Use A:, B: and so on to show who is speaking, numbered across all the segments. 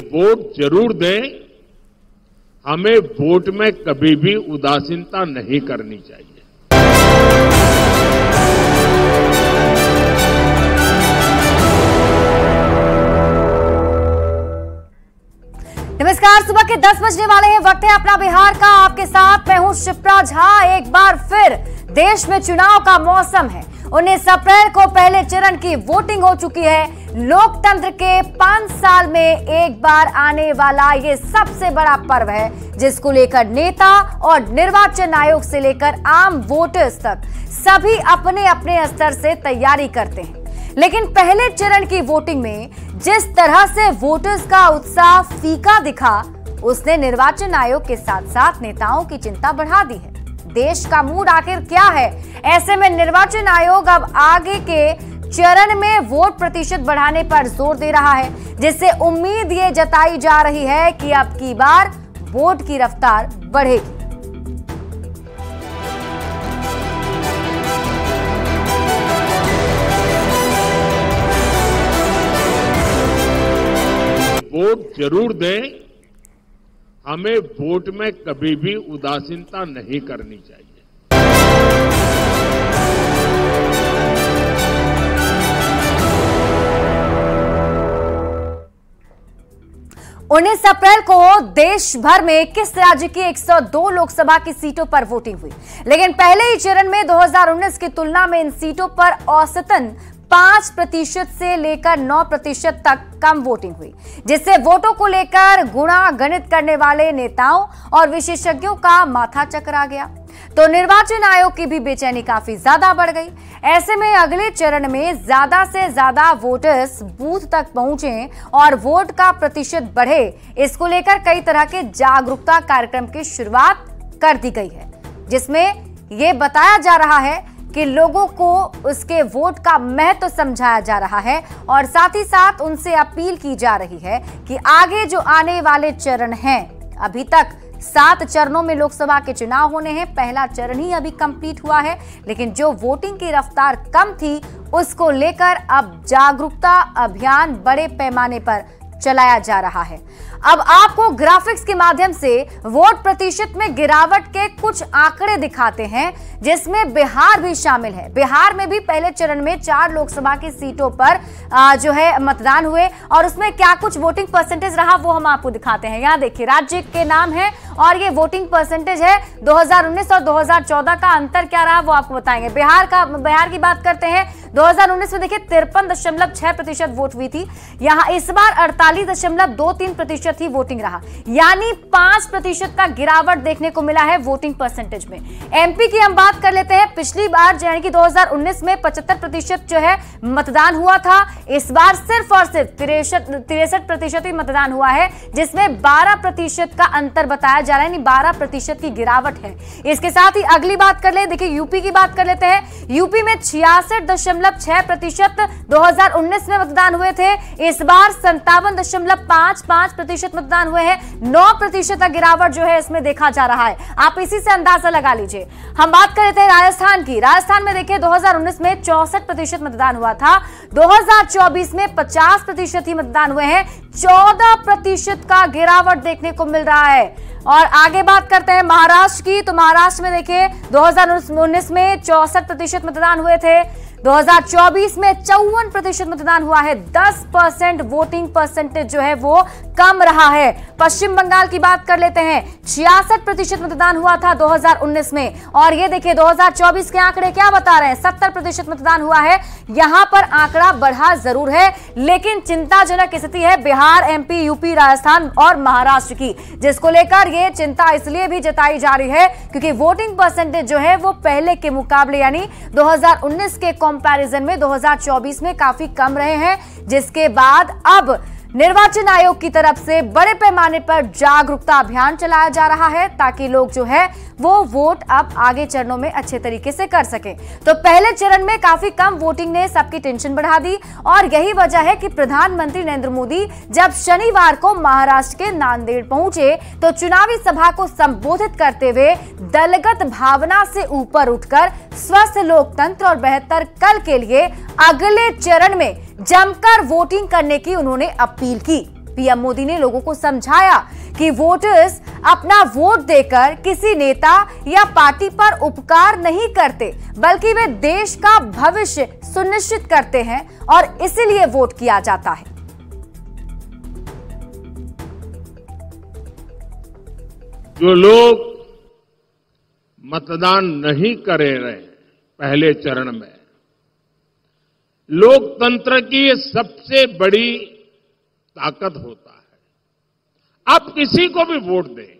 A: Vote जरूर दें। हमें वोट में कभी भी उदासीनता नहीं करनी चाहिए।
B: नमस्कार, सुबह के 10 बजने वाले हैं। वक्त है अपना बिहार का। आपके साथ मैं हूं शिप्रा झा। एक बार फिर देश में चुनाव का मौसम है। 19 अप्रैल को पहले चरण की वोटिंग हो चुकी है। लोकतंत्र के 5 साल में एक बार आने वाला ये सबसे बड़ा पर्व है, जिसको लेकर नेता और निर्वाचन आयोग से लेकर आम वोटर्स तक सभी अपने अपने स्तर से तैयारी करते हैं। लेकिन पहले चरण की वोटिंग में जिस तरह से वोटर्स का उत्साह फीका दिखा, उसने निर्वाचन आयोग के साथ साथ नेताओं की चिंता बढ़ा दी है। देश का मूड आखिर क्या है? ऐसे में निर्वाचन आयोग अब आगे के चरण में वोट प्रतिशत बढ़ाने पर जोर दे रहा है, जिससे उम्मीद ये जताई जा रही है कि अब की बार वोट की रफ्तार बढ़ेगी।
A: वोट जरूर दें। हमें वोट में कभी भी उदासीनता नहीं करनी चाहिए।
B: 19 अप्रैल को देश भर में 21 राज्य की 102 लोकसभा की सीटों पर वोटिंग हुई, लेकिन पहले ही चरण में 2019 की तुलना में इन सीटों पर औसतन 5% से लेकर 9% तक कम वोटिंग हुई, जिससे वोटों को लेकर गुणा गणित करने वाले नेताओं और विशेषज्ञों का माथा चकरा गया। तो निर्वाचन आयोग की भी बेचैनी काफी ज्यादा बढ़ गई। ऐसे में अगले चरण में ज्यादा से ज्यादा वोटर्स बूथ तक पहुंचे और वोट का प्रतिशत बढ़े, इसको लेकर कई तरह के जागरूकता कार्यक्रम की शुरुआत कर दी गई है, जिसमें यह बताया जा रहा है कि लोगों को उसके वोट का महत्व समझाया जा रहा है और साथ ही साथ उनसे अपील की जा रही है कि आगे जो आने वाले चरण हैं, अभी तक 7 चरणों में लोकसभा के चुनाव होने हैं। पहला चरण ही अभी कंप्लीट हुआ है, लेकिन जो वोटिंग की रफ्तार कम थी, उसको लेकर अब जागरूकता अभियान बड़े पैमाने पर चलाया जा रहा है। अब आपको ग्राफिक्स के माध्यम से वोट प्रतिशत में गिरावट के कुछ आंकड़े दिखाते हैं, जिसमें बिहार भी शामिल है। बिहार में भी पहले चरण में 4 लोकसभा की सीटों पर जो है मतदान हुए और उसमें क्या कुछ वोटिंग परसेंटेज रहा, वो हम आपको दिखाते हैं। यहाँ देखिए, राज्य के नाम है और ये वोटिंग परसेंटेज है। 2019 और 2014 का अंतर क्या रहा, वो आपको बताएंगे। बिहार की बात करते हैं। 2019 में देखिए 53.6% वोट हुई थी। यहाँ इस बार 48.23% ही वोटिंग रहा, यानी 5% का गिरावट देखने को मिला है वोटिंग परसेंटेज में। एमपी की हम बात कर लेते हैं। पिछली बार यानी कि 2019 में 75% जो है मतदान हुआ था। इस बार सिर्फ और सिर्फ 63% ही मतदान हुआ है, जिसमें 12% का अंतर बताया जा रहा है, यानी 12% की गिरावट है। इसके साथ ही अगली बात कर ले, देखिए यूपी की बात कर लेते हैं। यूपी में 66.6% 2019 में मतदान हुए थे। इस बार 57.55% मतदान हुए हैं। 9% का गिरावट जो है इसमें देखा जा रहा है। आप इसी से अंदाजा लगा लीजिए। हम बात कर लेते हैं राजस्थान की। राजस्थान में देखिए 2019 में 64% मतदान हुआ था। 2024 में 50% ही मतदान हुए हैं। 14% का गिरावट देखने को मिल रहा है। और आगे बात करते हैं महाराष्ट्र की। तो महाराष्ट्र में देखिए 2019 में 64% मतदान हुए थे। 2024 में 54% मतदान हुआ है। 10% वोटिंग परसेंटेज जो है वो कम रहा है। पश्चिम बंगाल की बात कर लेते हैं। 66% मतदान हुआ था 2019 में, और ये देखिए 2024 के आंकड़े क्या बता रहे हैं, 70% मतदान हुआ है। यहां पर आंकड़ा बढ़ा जरूर है, लेकिन चिंताजनक स्थिति है बिहार, एमपी, यूपी, राजस्थान और महाराष्ट्र की, जिसको लेकर ये चिंता इसलिए भी जताई जा रही है क्योंकि वोटिंग परसेंटेज जो है वो पहले के मुकाबले यानी 2019 के कंपैरिजन में 2024 में काफी कम रहे हैं, जिसके बाद अब निर्वाचन आयोग की तरफ से बड़े पैमाने पर जागरूकता अभियान चलाया जा रहा है, ताकि लोग जो है वो वोट अब आगे चरणों में अच्छे तरीके से कर सके। तो पहले चरण में काफी कम वोटिंग ने सबकी टेंशन बढ़ा दी, और यही वजह है कि प्रधानमंत्री नरेंद्र मोदी जब शनिवार को महाराष्ट्र के नांदेड़ पहुंचे तो चुनावी सभा को संबोधित करते हुए दलगत भावना से ऊपर उठकर स्वस्थ लोकतंत्र और बेहतर कल के लिए अगले चरण में जमकर वोटिंग करने की उन्होंने अपील की। पीएम मोदी ने लोगों को समझाया कि वोटर्स अपना वोट देकर किसी नेता या पार्टी पर उपकार नहीं करते, बल्कि वे देश का भविष्य सुनिश्चित करते हैं और इसीलिए वोट किया जाता है।
A: जो लोग मतदान नहीं करे रहे पहले चरण में, लोकतंत्र की ये सबसे बड़ी ताकत होता है। आप किसी को भी वोट दें,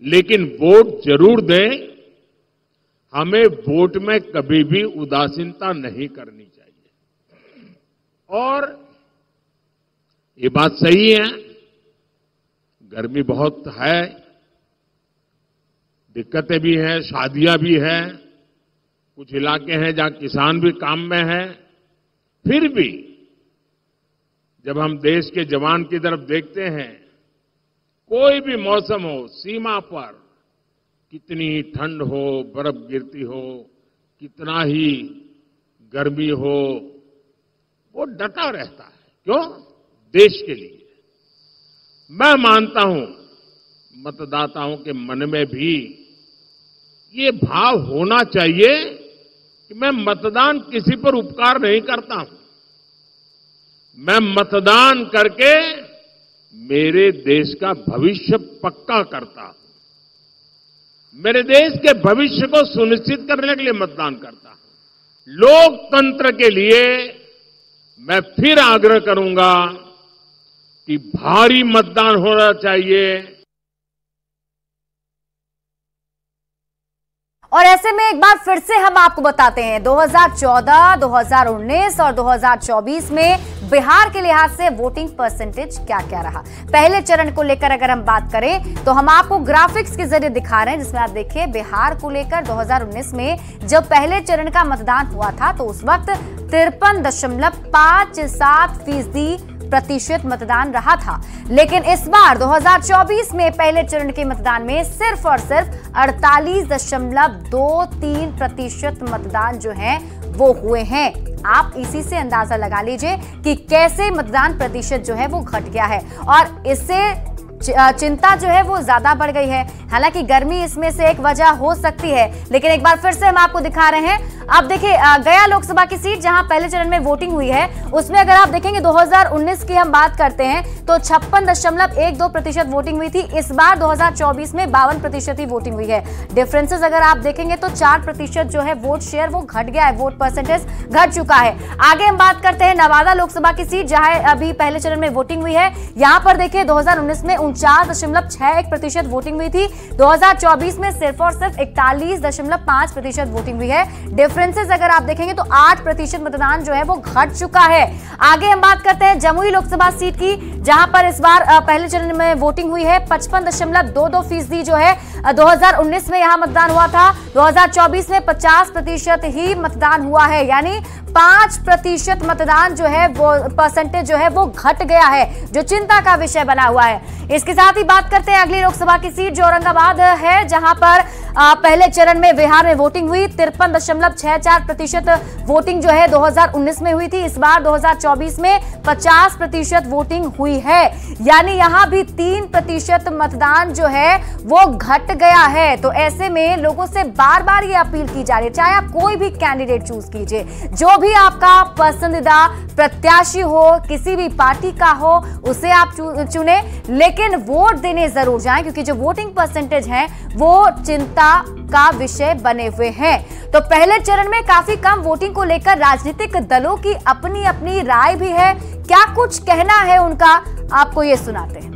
A: लेकिन वोट जरूर दें। हमें वोट में कभी भी उदासीनता नहीं करनी चाहिए। और ये बात सही है, गर्मी बहुत है, दिक्कतें भी हैं, शादियां भी हैं, कुछ इलाके हैं जहां किसान भी काम में हैं। फिर भी जब हम देश के जवान की तरफ देखते हैं, कोई भी मौसम हो, सीमा पर कितनी ठंड हो, बर्फ गिरती हो, कितना ही गर्मी हो, वो डटा रहता है। क्यों? देश के लिए। मैं मानता हूं मतदाताओं के मन में भी ये भाव होना चाहिए कि मैं मतदान किसी पर उपकार नहीं करता हूं, मैं मतदान करके मेरे देश का भविष्य पक्का करता हूं, मेरे देश के भविष्य को सुनिश्चित करने के लिए मतदान करता हूं। लोकतंत्र के लिए मैं फिर आग्रह करूंगा कि भारी मतदान होना चाहिए।
B: और ऐसे में एक बार फिर से हम आपको बताते हैं 2014, 2019 और 2024 में बिहार के लिहाज से वोटिंग परसेंटेज क्या क्या रहा। पहले चरण को लेकर अगर हम बात करें तो हम आपको ग्राफिक्स के जरिए दिखा रहे हैं, जिसमें आप देखिए बिहार को लेकर 2019 में जब पहले चरण का मतदान हुआ था तो उस वक्त 53.57% मतदान रहा था। लेकिन इस बार 2024 में पहले चरण के मतदान में सिर्फ और सिर्फ 48.23% मतदान जो है वो हुए हैं। आप इसी से अंदाजा लगा लीजिए कि कैसे मतदान प्रतिशत जो है वो घट गया है और इससे चिंता जो है वो ज्यादा बढ़ गई है। हालांकि गर्मी इसमें से एक वजह हो सकती है, लेकिन एक बार फिर से हम आपको दिखा रहे हैं। आप देखिए गया लोकसभा की सीट जहां पहले चरण में वोटिंग हुई है, उसमें अगर आप देखेंगे 2019 की हम बात करते हैं तो 56.12% वोटिंग हुई थी। इस बार 2024 में 52% ही वोटिंग हुई है। डिफरेंसेस अगर आप देखेंगे तो 4% जो है वोट शेयर वो घट गया है, वोट परसेंटेज घट चुका है। आगे हम बात करते हैं नवादा लोकसभा की सीट जहां अभी पहले चरण में वोटिंग हुई है। यहां पर देखिए 2019 में 49.61% वोटिंग हुई थी, 2024 में सिर्फ और सिर्फ 41.5% वोटिंग हुई है। डिफरेंसेस अगर आप देखेंगे तो 8% मतदान जो है वो घट चुका है। आगे हम बात करते हैं जमुई लोकसभा सीट की, जहां पर इस बार पहले चरण में वोटिंग हुई है। 55.22% जो है 2019 में यहां मतदान हुआ था, 2024 में 50% ही मतदान हुआ है, यानी 5% मतदान जो है वो परसेंटेज जो है वो घट गया है, जो चिंता का विषय बना हुआ है। इसके साथ ही बात करते हैं अगली लोकसभा की सीट जो औरंगाबाद है, जहां पर पहले चरण में बिहार में वोटिंग हुई। 53.64% वोटिंग जो है 2019 में हुई थी। इस बार 2024 में 50% वोटिंग हुई है, यानी यहां भी 3% मतदान जो है वो घट गया है। तो ऐसे में लोगों से बार बार ये अपील की जा रही है, चाहे आप कोई भी कैंडिडेट चूज कीजिए, जो भी आपका पसंदीदा प्रत्याशी हो, किसी भी पार्टी का हो, उसे आप चुने, लेकिन वोट देने जरूर जाएं, क्योंकि जो वोटिंग परसेंटेज है वो चिंता का विषय बने हुए हैं। तो पहले चरण में काफी कम वोटिंग को लेकर राजनीतिक दलों की अपनी अपनी राय भी है। क्या कुछ कहना है उनका, आपको ये सुनाते हैं।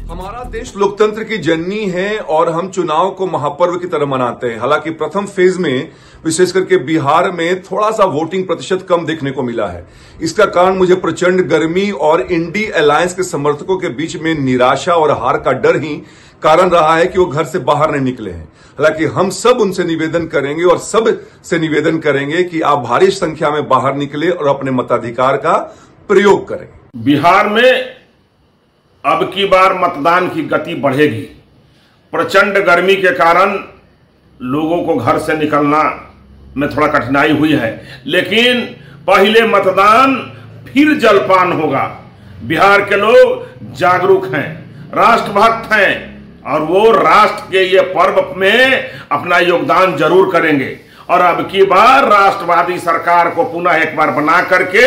C: हमारा देश लोकतंत्र की जननी है और हम चुनाव को महापर्व की तरह मनाते हैं। हालांकि प्रथम फेज में विशेष करके बिहार में थोड़ा सा वोटिंग प्रतिशत कम देखने को मिला है। इसका कारण मुझे प्रचंड गर्मी और इंडी अलायंस के समर्थकों के बीच में निराशा और हार का डर ही कारण रहा है कि वो घर से बाहर नहीं निकले हैं। हालांकि हम सब उनसे निवेदन करेंगे और सब से निवेदन करेंगे कि आप भारी संख्या में बाहर निकले और अपने मताधिकार का प्रयोग करें।
D: बिहार में अब की बार मतदान की गति बढ़ेगी। प्रचंड गर्मी के कारण लोगों को घर से निकलना में थोड़ा कठिनाई हुई है, लेकिन पहले मतदान फिर जलपान होगा। बिहार के लोग जागरूक हैं, राष्ट्रभक्त हैं और वो राष्ट्र के ये पर्व में अपना योगदान जरूर करेंगे। और अब की बार राष्ट्रवादी सरकार को पुनः एक बार बना करके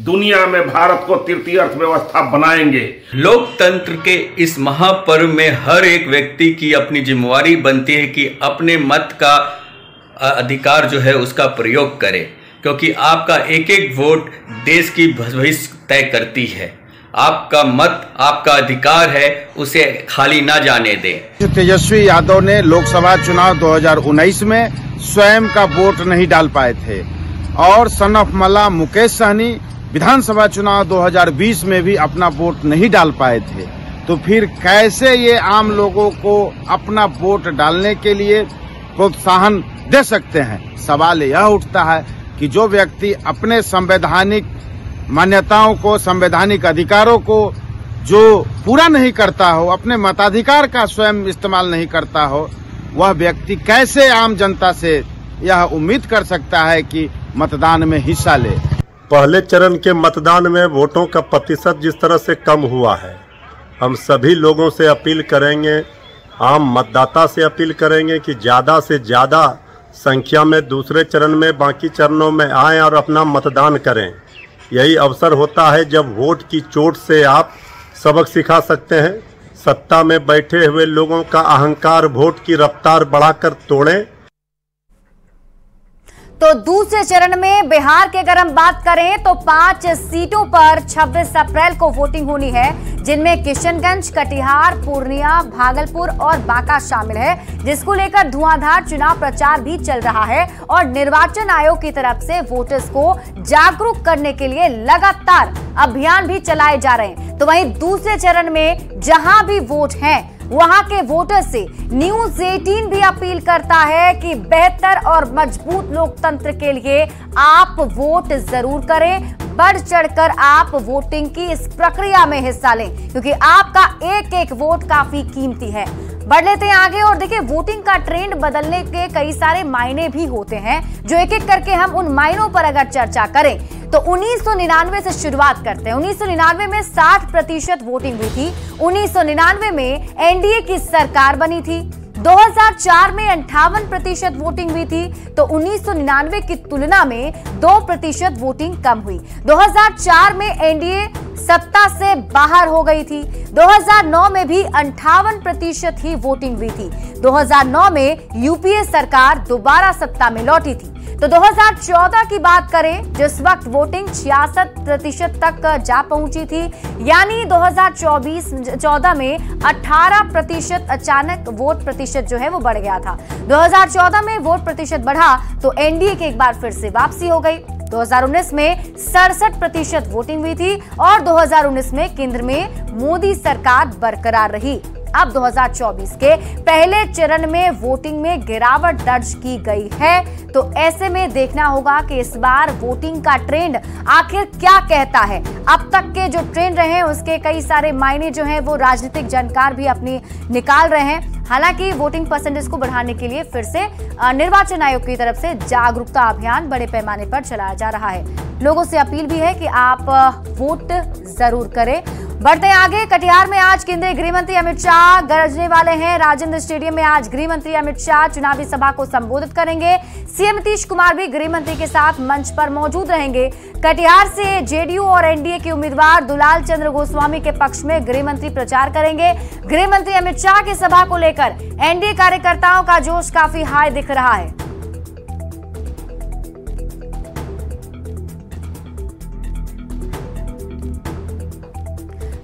D: दुनिया में भारत को तृतीय अर्थव्यवस्था बनाएंगे।
E: लोकतंत्र के इस महापर्व में हर एक व्यक्ति की अपनी जिम्मेवारी बनती है कि अपने मत का अधिकार जो है उसका प्रयोग करे, क्योंकि आपका एक एक वोट देश की भविष्य तय करती है। आपका मत आपका अधिकार है, उसे खाली ना जाने दें।
F: तेजस्वी यादव ने लोकसभा चुनाव 2019 में स्वयं का वोट नहीं डाल पाए थे और सन ऑफ मल्ला मुकेश सहनी विधानसभा चुनाव 2020 में भी अपना वोट नहीं डाल पाए थे। तो फिर कैसे ये आम लोगों को अपना वोट डालने के लिए प्रोत्साहन दे सकते हैं? सवाल यह उठता है कि जो व्यक्ति अपने संवैधानिक मान्यताओं को, संवैधानिक अधिकारों को जो पूरा नहीं करता हो, अपने मताधिकार का स्वयं इस्तेमाल नहीं करता हो, वह व्यक्ति कैसे आम जनता से यह उम्मीद कर सकता है कि मतदान में हिस्सा ले?
G: पहले चरण के मतदान में वोटों का प्रतिशत जिस तरह से कम हुआ है, हम सभी लोगों से अपील करेंगे, आम मतदाता से अपील करेंगे कि ज़्यादा से ज़्यादा संख्या में दूसरे चरण में, बाकी चरणों में आएं और अपना मतदान करें। यही अवसर होता है जब वोट की चोट से आप सबक सिखा सकते हैं। सत्ता में बैठे हुए लोगों का अहंकार वोट की रफ्तार बढ़ाकर तोड़ें।
B: तो दूसरे चरण में बिहार की अगर हम बात करें तो 5 सीटों पर 26 अप्रैल को वोटिंग होनी है, जिनमें किशनगंज, कटिहार, पूर्णिया, भागलपुर और बांका शामिल है, जिसको लेकर धुआंधार चुनाव प्रचार भी चल रहा है और निर्वाचन आयोग की तरफ से वोटर्स को जागरूक करने के लिए लगातार अभियान भी चलाए जा रहे हैं। तो वहीं दूसरे चरण में जहां भी वोट हैं वहां के वोटर से न्यूज 18 भी अपील करता है कि बेहतर और मजबूत लोकतंत्र के लिए आप वोट जरूर करें, बढ़ चढ़कर आप वोटिंग की इस प्रक्रिया में हिस्सा लें, क्योंकि आपका एक एक वोट काफी कीमती है। बढ़ लेते हैं आगे और देखिए, वोटिंग का ट्रेंड बदलने के कई सारे मायने भी होते हैं, जो एक एक करके हम उन मायनों पर अगर चर्चा करें तो 1999 से शुरुआत करते हैं। 1999 में 60% वोटिंग हुई थी। 1999 में एनडीए की सरकार बनी थी। 2004 में 58% वोटिंग हुई थी, तो 1999 की तुलना में 2% वोटिंग कम हुई। 2004 में एनडीए सत्ता से बाहर हो गई थी। 2009 में भी 58% ही वोटिंग हुई थी। 2009 में यूपीए सरकार दोबारा सत्ता में लौटी थी। तो 2014 की बात करें, जिस वक्त वोटिंग 66% तक जा पहुंची थी, यानी 2014 में 18% अचानक वोट प्रतिशत जो है वो बढ़ गया था। 2014 में वोट प्रतिशत बढ़ा तो एनडीए की एक बार फिर से वापसी हो गई। 2019 में 67% वोटिंग हुई थी और 2019 में केंद्र में मोदी सरकार बरकरार रही। अब 2024 के पहले चरण में वोटिंग में गिरावट दर्ज की गई है, तो ऐसे में देखना होगा कि इस बार वोटिंग का ट्रेंड आखिर क्या कहता है। अब तक के जो ट्रेंड रहे हैं उसके कई सारे मायने जो हैं वो राजनीतिक जानकार भी अपनी निकाल रहे हैं। हालांकि वोटिंग परसेंटेज को बढ़ाने के लिए फिर से निर्वाचन आयोग की तरफ से जागरूकता अभियान बड़े पैमाने पर चलाया जा रहा है। लोगों से अपील भी है कि आप वोट जरूर करें। बढ़ते हैं आगे, कटिहार में आज केंद्रीय गृह मंत्री अमित शाह गरजने वाले हैं। राजेंद्र स्टेडियम में आज गृह मंत्री अमित शाह चुनावी सभा को संबोधित करेंगे। सीएम नीतीश कुमार भी गृह मंत्री के साथ मंच पर मौजूद रहेंगे। कटिहार से जेडीयू और एनडीए के उम्मीदवार दुलाल चंद्र गोस्वामी के पक्ष में गृह मंत्री प्रचार करेंगे। गृह मंत्री अमित शाह की सभा को लेकर एनडीए कार्यकर्ताओं का जोश काफी हाई दिख रहा है।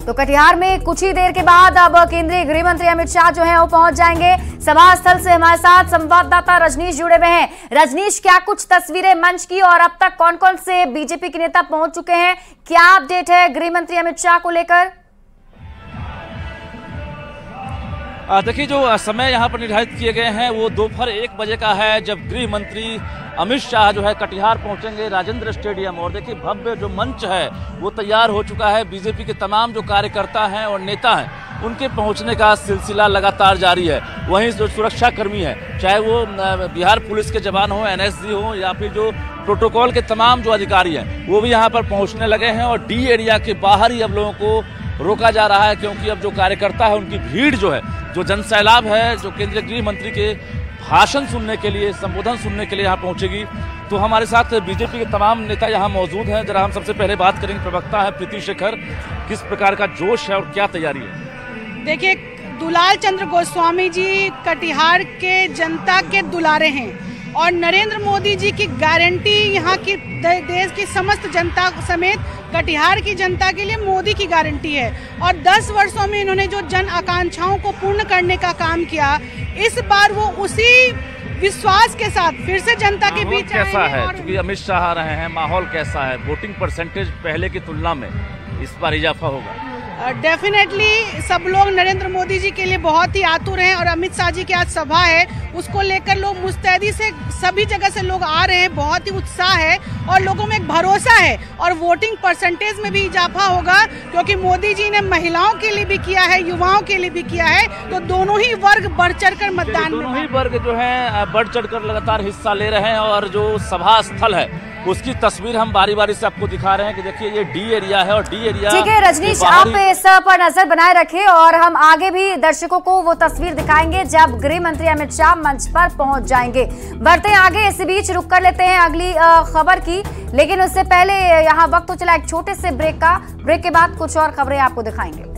B: तो कटिहार में कुछ ही देर के बाद अब केंद्रीय गृह मंत्री अमित शाह जो है वो पहुंच जाएंगे। सभा स्थल से हमारे साथ संवाददाता रजनीश जुड़े हुए हैं। रजनीश, क्या कुछ तस्वीरें मंच की और अब तक कौन कौन से बीजेपी के नेता पहुंच चुके हैं? क्या अपडेट है गृह मंत्री अमित शाह को लेकर?
H: देखिए, जो समय यहाँ पर निर्धारित किए गए हैं वो दोपहर 1 बजे का है, जब गृह मंत्री अमित शाह जो है कटिहार पहुंचेंगे राजेंद्र स्टेडियम। और देखिए, भव्य जो मंच है वो तैयार हो चुका है। बीजेपी के तमाम जो कार्यकर्ता हैं और नेता हैं उनके पहुंचने का सिलसिला लगातार जारी है। वहीं जो सुरक्षा कर्मी है, चाहे वो बिहार पुलिस के जवान हो, एनएसजी हो या फिर जो प्रोटोकॉल के तमाम जो अधिकारी हैं वो भी यहाँ पर पहुँचने लगे हैं और डी एरिया के बाहर ही अब लोगों को रोका जा रहा है, क्योंकि अब जो कार्यकर्ता है उनकी भीड़ जो है, जो जनसैलाब है, जो केंद्रीय गृह मंत्री के भाषण सुनने के लिए, संबोधन सुनने के लिए यहाँ पहुँचेगी। तो हमारे साथ बीजेपी के तमाम नेता यहाँ मौजूद हैं। जरा हम सबसे पहले बात करेंगे, प्रवक्ता है प्रीति शेखर, किस प्रकार का जोश है और क्या तैयारी है?
I: देखिए, दुलाल चंद्र गोस्वामी जी कटिहार के जनता के दुलारे हैं और नरेंद्र मोदी जी की गारंटी यहाँ की देश की समस्त जनता समेत कटिहार की जनता के लिए मोदी की गारंटी है। और 10 वर्षों में इन्होंने जो जन आकांक्षाओं को पूर्ण करने का काम किया, इस बार वो उसी विश्वास के साथ फिर से जनता के बीच
H: कैसा है, क्योंकि अमित शाह आ रहे हैं, माहौल कैसा है? वोटिंग परसेंटेज पहले की तुलना में इस बार इजाफा होगा?
I: डेफिनेटली सब लोग नरेंद्र मोदी जी के लिए बहुत ही आतुर हैं और अमित शाह जी की आज सभा है, उसको लेकर लोग मुस्तैदी से सभी जगह से लोग आ रहे हैं, बहुत ही उत्साह है और लोगों में एक भरोसा है और वोटिंग परसेंटेज में भी इजाफा होगा, क्योंकि मोदी जी ने महिलाओं के लिए भी किया है, युवाओं के लिए भी किया है। तो दोनों ही वर्ग बढ़ चढ़ कर मतदान में,
H: दोनों ही वर्ग जो है बढ़ चढ़ कर लगातार हिस्सा ले रहे हैं और जो सभा स्थल है उसकी तस्वीर हम बारी बारी से आपको दिखा रहे हैं कि देखिए ये डी एरिया है और डी एरिया।
B: ठीक है रजनीश, आप इस पर नजर बनाए रखें और हम आगे भी दर्शकों को वो तस्वीर दिखाएंगे जब गृह मंत्री अमित शाह मंच पर पहुंच जाएंगे। बढ़ते हैं आगे, इसी बीच रुक कर लेते हैं अगली खबर की, लेकिन उससे पहले यहाँ वक्त तो चला एक छोटे से ब्रेक का। ब्रेक के बाद कुछ और खबरें आपको दिखाएंगे।